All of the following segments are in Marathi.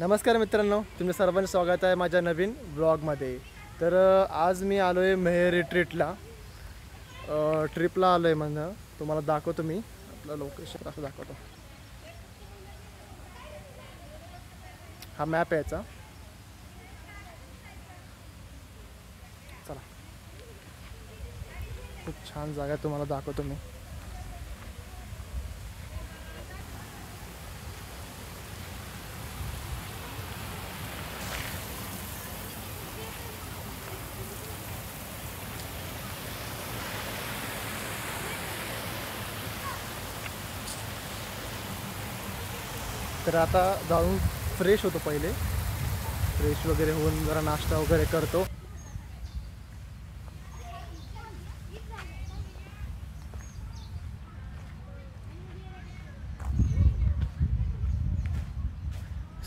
नमस्कार मित्रांनो, तुमचं सर्वांचं स्वागत आहे माझ्या नवीन ब्लॉगमध्ये। तर आज मी आलो आहे मेहर रिट्रीटला, ट्रिपला आलो आहे म्हणून तुम्हाला दाखवतो मी आपलं लोकेशन असं दाखवतो। हा मॅप आहे याचा, चला खूप छान जागा आहे, तुम्हाला दाखवतो मी। तर आता जाऊन फ्रेश होतो, पहिले फ्रेश वगैरे होऊन जरा नाश्ता वगैरे करतो।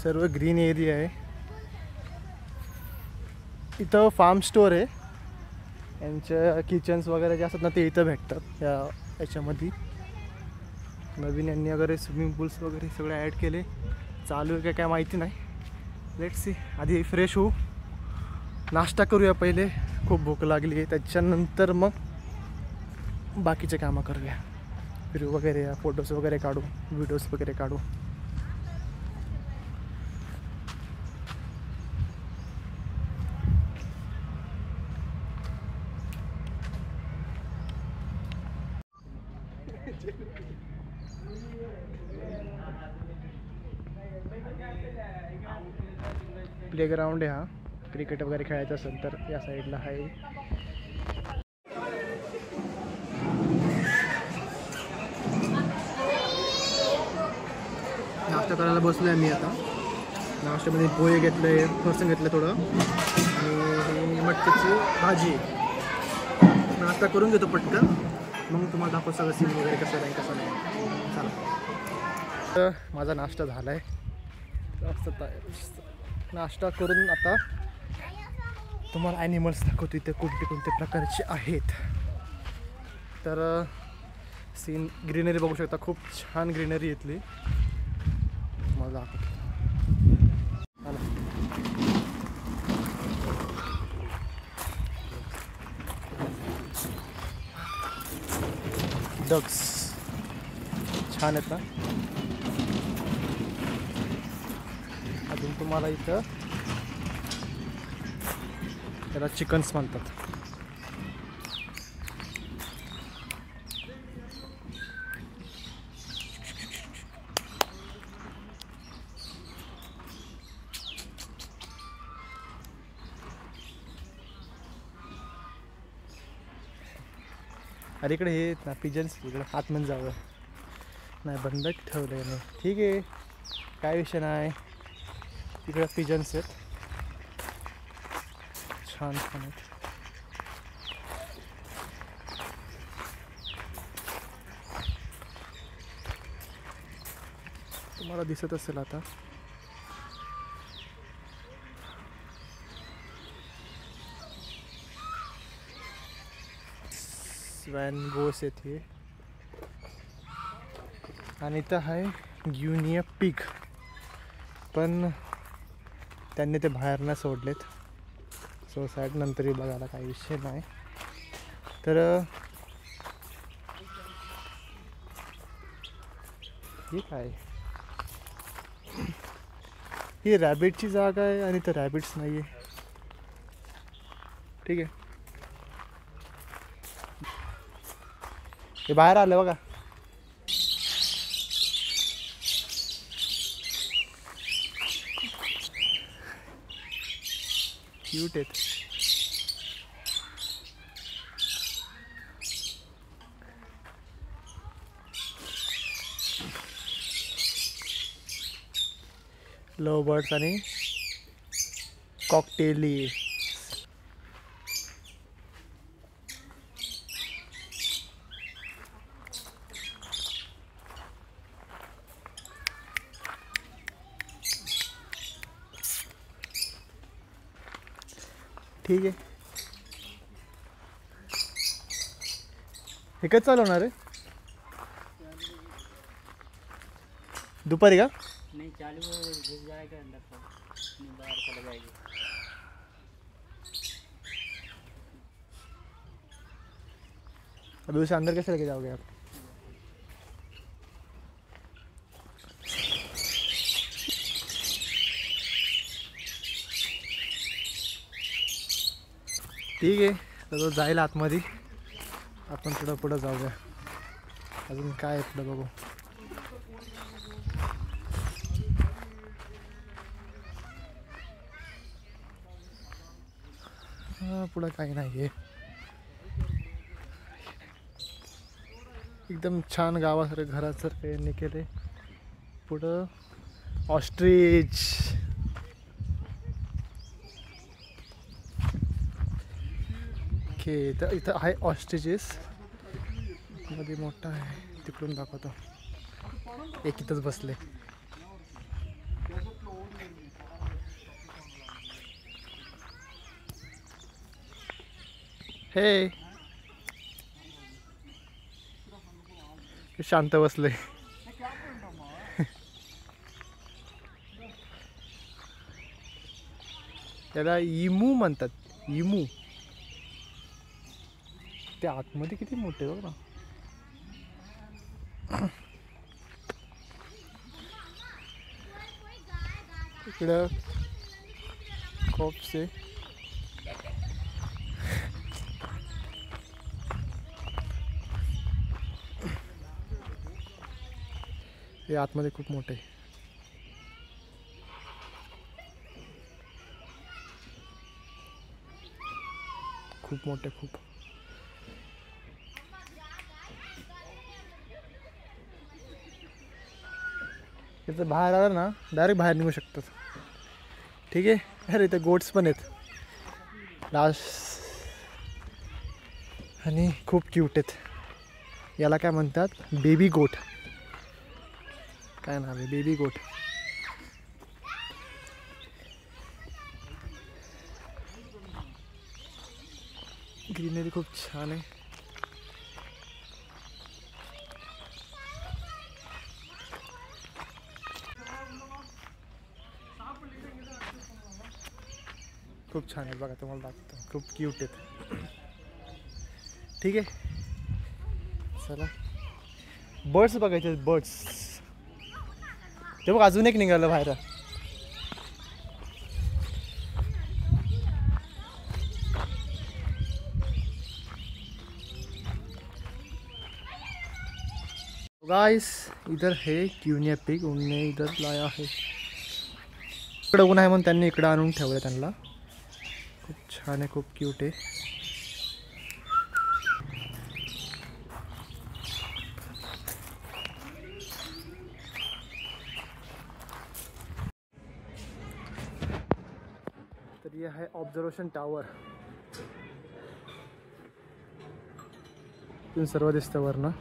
सर्व ग्रीन एरिया आहे, इथं फार्म स्टोर आहे, यांच्या किचन्स वगैरे जे असतात ना ते इथं भेटतात याच्यामध्ये। नवीन यांनी वगैरे स्विमिंग पूल्स वगैरे सगळे ॲड केले, चालू आहे काय माहिती नाही। लेट्स सी, आधी फ्रेश होऊ, नाश्ता करूया पहिले, खूप भूक लागली आहे, त्याच्यानंतर मग बाकीचे कामं करूया, फिरू वगैरे, फोटोज वगैरे काढू, व्हिडिओज वगैरे काढू। प्लेग्राऊंड आहे हा, क्रिकेट वगैरे खेळायचं असेल तर या साईडला आहे। नाश्ता करायला बसलो आहे मी आता। नाश्त्यामध्ये पोहे घेतले, फरसाण घेतलं थोडं, आणि मटकीची भाजी। नाश्ता करून घेतो पटकन, मग तुम्हाला दाखवतो सगळं सीन वगैरे कसं नाही कसं नाही। चला, तर माझा नाश्ता झाला आहे, नाश्ता करून आता तुम्हाला ॲनिमल्स दाखवतो इथे कोणते कोणते प्रकारचे आहेत। तर सीन ग्रीनरी बघू शकता, खूप छान ग्रीनरी इथली, मला दाखवतो। डक्स छान आहेत ना। अजून तुम्हाला इथं त्याला चिकन्स म्हणतात। अरे इकडे हे ना पिजन्स, इकडे आतमध्ये जावं नाही, बंद ठेवलं आहे, ठीक आहे काय विषय नाही। तिकडे पिजन्स आहेत, छान छान आहेत। तुम्हाला दिसत असेल आता, स्वॅन गोस येथे, आणि इथं आहे ग्युनिया पिग, पण त्यांनी ते बाहेर नाही सोडलेत, सो साईड नंतरही बघायला काही विषय नाही। तर हे काय, ही रॅबिटची जागा आहे आणि तर रॅबिट्स नाही आहे, ठीक आहे। हे बाहेर आलं बघा, क्यूट आहेत। लव बर्ड्स आणि कॉकटेली, ठीक आहे। हे कधी चालवणार आहे, दोपहरी का? नहीं चालू हो जाएगा अंदर। बाहर चले जाएगी। अभी उसे अंदर कैसे लेके जाओगे आप? ठीक आहे, तर तो जाईल आतमध्ये, आपण थोडं पुढं जाऊया. अजून काय आहे पुढं बघू. हा, पुढं काही नाही आहे. एकदम छान गावासारखं घरासारखं यांनी केले. पुढं ऑस्ट्रिच. ओके, तर इथं आहे ऑस्ट्रिचेस. मध्ये मोठा आहे, तिकडून दाखवतो. एक इथंच बसले. हे शांत बसले. त्याला इमू म्हणतात, इमू. ते आतमध्ये किती मोठे बघ ना. इकडं कॉप्स आहे. हे आतमध्ये खूप मोठे. खूप मोठे, खूप. इथं बाहेर आलं ना, डायरेक्ट बाहेर निघू शकतात. ठीक आहे. अरे इथे गोट्स पण आहेत लास्ट, आणि खूप क्यूट आहेत. याला काय म्हणतात? बेबी गोट. काय नाव आहे? बेबी गोट. ग्रीनरी खूप छान आहे. खूप छान आहे बघा, तुम्हाला दाखवतो. खूप क्यूट आहेत. ठीक आहे, चला. बर्ड्स बघायचे. बर्ड्स ते बघ, अजून एक निघालं बाहेर. गाइस, इधर है क्यूनिया पिग. उनने इधर लाया है. इकडं ऊन आहे म्हणून त्यांनी इकडं आणून ठेवलं त्यांना. खूप छान आहे, खूप क्यूट आहे. तर ये है ऑब्झर्वेशन टावर. इथून सर्व दिसतं वरनं.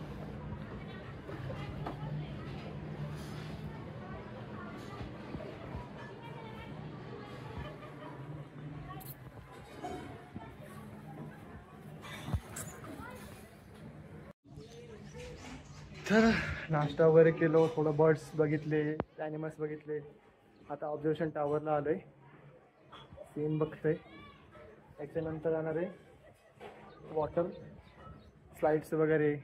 तर नाश्ता वगैरे केलो, थोडं बर्ड्स बघितले, ॲनिमल्स बघितले. आता ऑब्झर्वेशन टावरला आलो आहे, सीन बघतोय. त्याच्यानंतर जाणार आहे वॉटर स्लाइड्स वगैरे.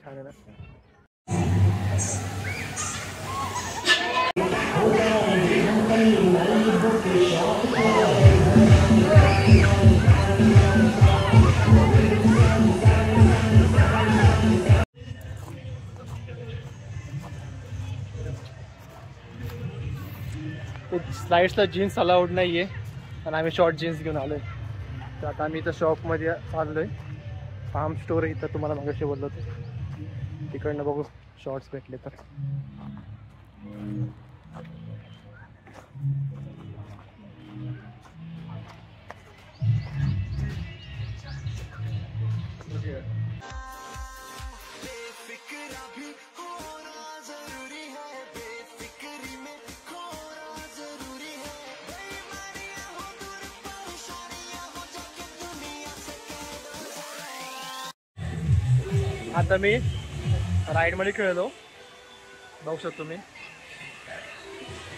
छान आहे ना. स्लाइड्सला जीन्स अलाउड नाही आहे, आणि आम्ही शॉर्ट जीन्स घेऊन आलो आहे. तर आता आम्ही इथं शॉपमध्ये चाललो आहे. फार्म स्टोर आहे इथं, तुम्हाला मागाशी बोललो होतं. तिकडनं बघू शॉर्ट्स भेटले तर. आता मी राईडमध्ये खेळलो, बघू शकतो तुम्ही.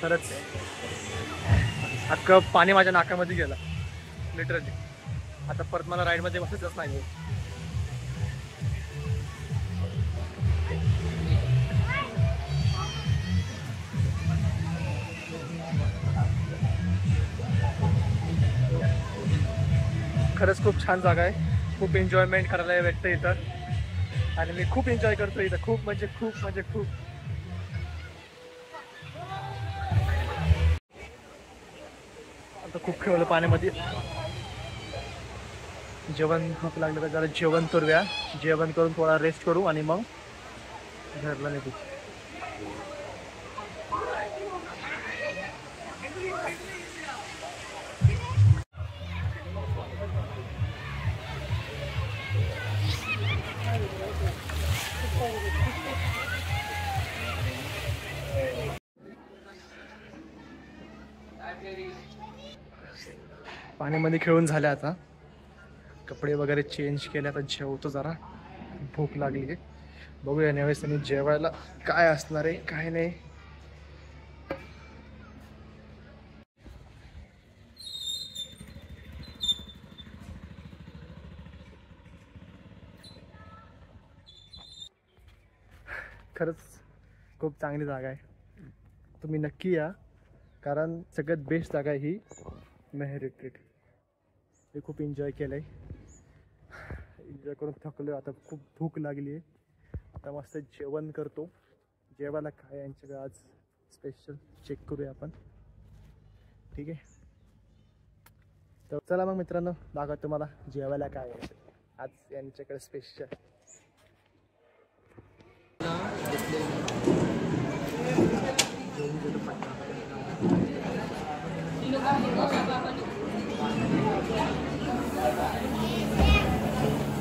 खरंच अख्खं पाणी माझ्या नाकामध्ये गेलं लिटरली. आता परत मला राईडमध्ये बसायचंच नाही. खरंच खूप छान जागा आहे, खूप एन्जॉयमेंट करायला भेटतं इथं आणि मी खूप एन्जॉय करतो इथं. खूप म्हणजे खूप. आता खूप खेळलं पाण्यामध्ये. जेवण भूक लागलं तर जरा जेवण करूया. जेवण करून थोडा रेस्ट करू आणि मग घरला निघू. पाण्यामध्ये खेळून झाले, आता कपडे वगैरे चेंज केले. आता जेवतो जरा, भूक लागली आहे. बघूया यावेळेस त्यांनी जेवायला काय असणार आहे काय नाही. खरंच खूप चांगली जागा आहे, तुम्ही नक्की या. कारण सगळ्यात बेस्ट जागा आहे ही मेहर रिट्रीट. हे खूप एन्जॉय केलं आहे, एन्जॉय करून थकलो. आता खूप भूक लागली आहे. आता मस्त जेवण करतो. जेवायला काय यांच्याकडे आज स्पेशल चेक करूया आपण. ठीक आहे, तर चला मग मित्रांनो, दाखवा तुम्हाला जेवायला काय आहे आज यांच्याकडे स्पेशल.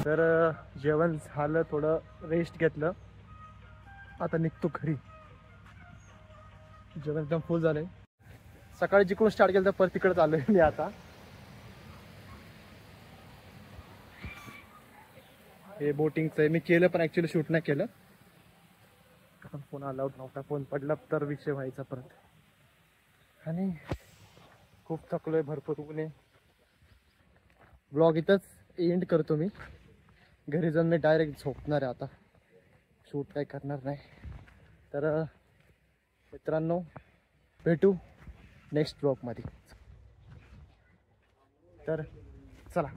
तर जेवण झालं, थोडं रेस्ट घेतलं, आता निघतो घरी. जेवण एकदम फुल झालंय. सकाळी जिकडून स्टार्ट केलं तर परत तिकडे चाललोय मी आता. हे बोटिंगचं आहे, मी केलं पण ॲक्च्युली शूट नाही केलं कारण फोन अलाउड नव्हता. फोन पडला तर विषय व्हायचा परत. आणि खूप थकलोय, भरपूर ऊन आहे. ब्लॉग इथंच एंड करतो मी. घरी जाऊन मी डायरेक्ट झोपणार आहे आता, शूट काय करणार नाही. तर मित्रांनो, भेटू नेक्स्ट ब्लॉगमध्ये. तर चला.